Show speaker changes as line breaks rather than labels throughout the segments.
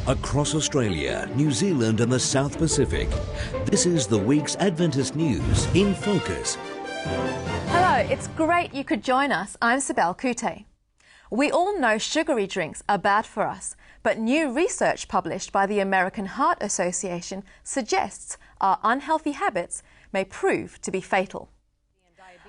Across Australia, New Zealand and the South Pacific, this is the week's Adventist news in focus.
Hello, it's great you could join us. I'm Sibel Kute. We all know sugary drinks are bad for us, but new research published by the American Heart Association suggests our unhealthy habits may prove to be fatal.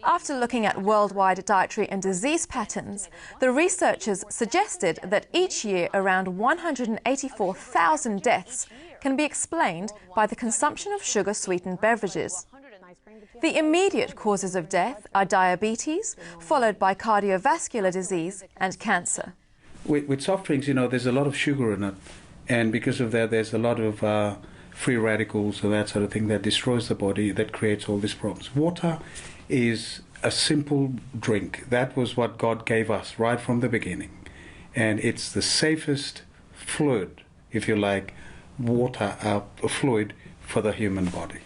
After looking at worldwide dietary and disease patterns, the researchers suggested that each year around 184,000 deaths can be explained by the consumption of sugar-sweetened beverages. The immediate causes of death are diabetes, followed by cardiovascular disease and cancer.
With soft drinks, there's a lot of sugar in it, and because of that, there's a lot of free radicals and that sort of thing that destroys the body, that creates all these problems. Water is a simple drink. That was what God gave us right from the beginning. And it's the safest fluid, if you like, fluid for the human body.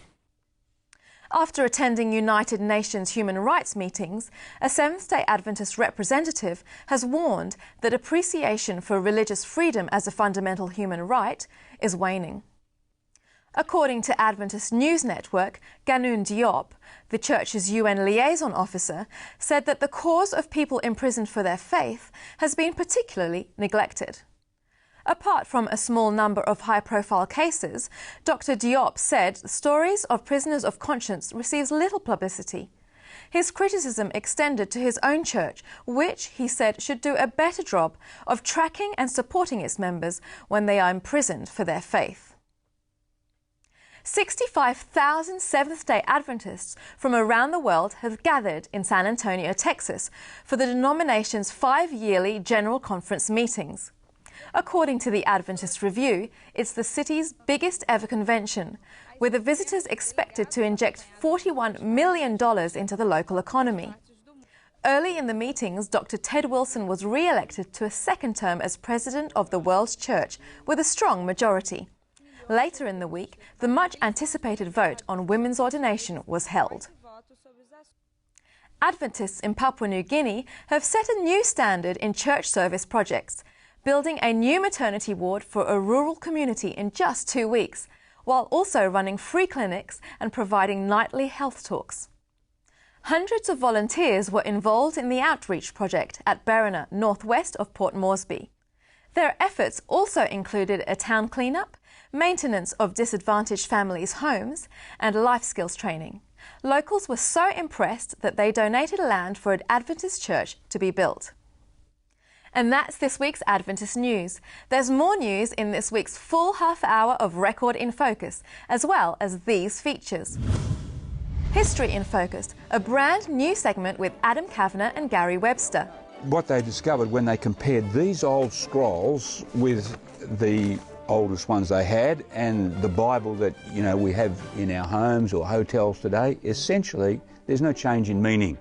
After attending United Nations human rights meetings, a Seventh-day Adventist representative has warned that appreciation for religious freedom as a fundamental human right is waning. According to Adventist News Network, Ganoon Diop, the Church's UN liaison officer, said that the cause of people imprisoned for their faith has been particularly neglected. Apart from a small number of high-profile cases, Dr. Diop said stories of prisoners of conscience receives little publicity. His criticism extended to his own church, which, he said, should do a better job of tracking and supporting its members when they are imprisoned for their faith. 65,000 Seventh-day Adventists from around the world have gathered in San Antonio, Texas, for the denomination's 5-yearly General Conference meetings. According to the Adventist Review, it's the city's biggest ever convention, with the visitors expected to inject $41 million into the local economy. Early in the meetings, Dr. Ted Wilson was re-elected to a second term as president of the World Church with a strong majority. Later in the week, the much-anticipated vote on women's ordination was held. Adventists in Papua New Guinea have set a new standard in church service projects, building a new maternity ward for a rural community in just 2 weeks, while also running free clinics and providing nightly health talks. Hundreds of volunteers were involved in the outreach project at Berrina, northwest of Port Moresby. Their efforts also included a town cleanup, maintenance of disadvantaged families' homes, and life skills training. Locals were so impressed that they donated land for an Adventist church to be built. And that's this week's Adventist News. There's more news in this week's full half hour of Record in Focus, as well as these features. History in Focus, a brand new segment with Adam Kavanagh and Gary Webster.
What they discovered when they compared these old scrolls with the oldest ones they had and the Bible that we have in our homes or hotels today, essentially there's no change in meaning.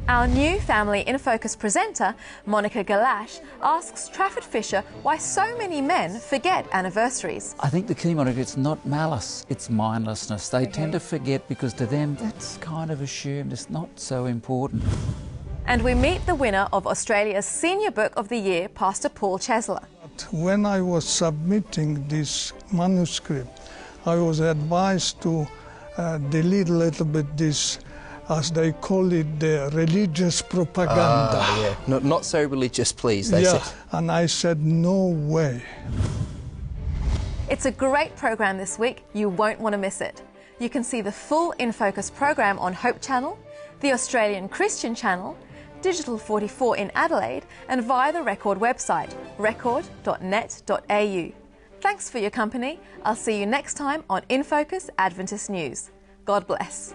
Our new Family in Focus presenter, Monica Galash, asks Trafford Fisher why so many men forget anniversaries.
I think the key, Monica, it's not malice, it's mindlessness. They tend to forget because to them that's kind of assumed, it's not so important.
And we meet the winner of Australia's Senior Book of the Year, Pastor Paul Chesler.
When I was submitting this manuscript, I was advised to delete a little bit this, as they call it, the religious propaganda.
Yeah, not so religious, please, they said.
And I said, no way.
It's a great program this week. You won't want to miss it. You can see the full In Focus program on Hope Channel, the Australian Christian Channel, Digital 44 in Adelaide, and via the Record website, record.net.au. Thanks for your company. I'll see you next time on In Focus Adventist News. God bless.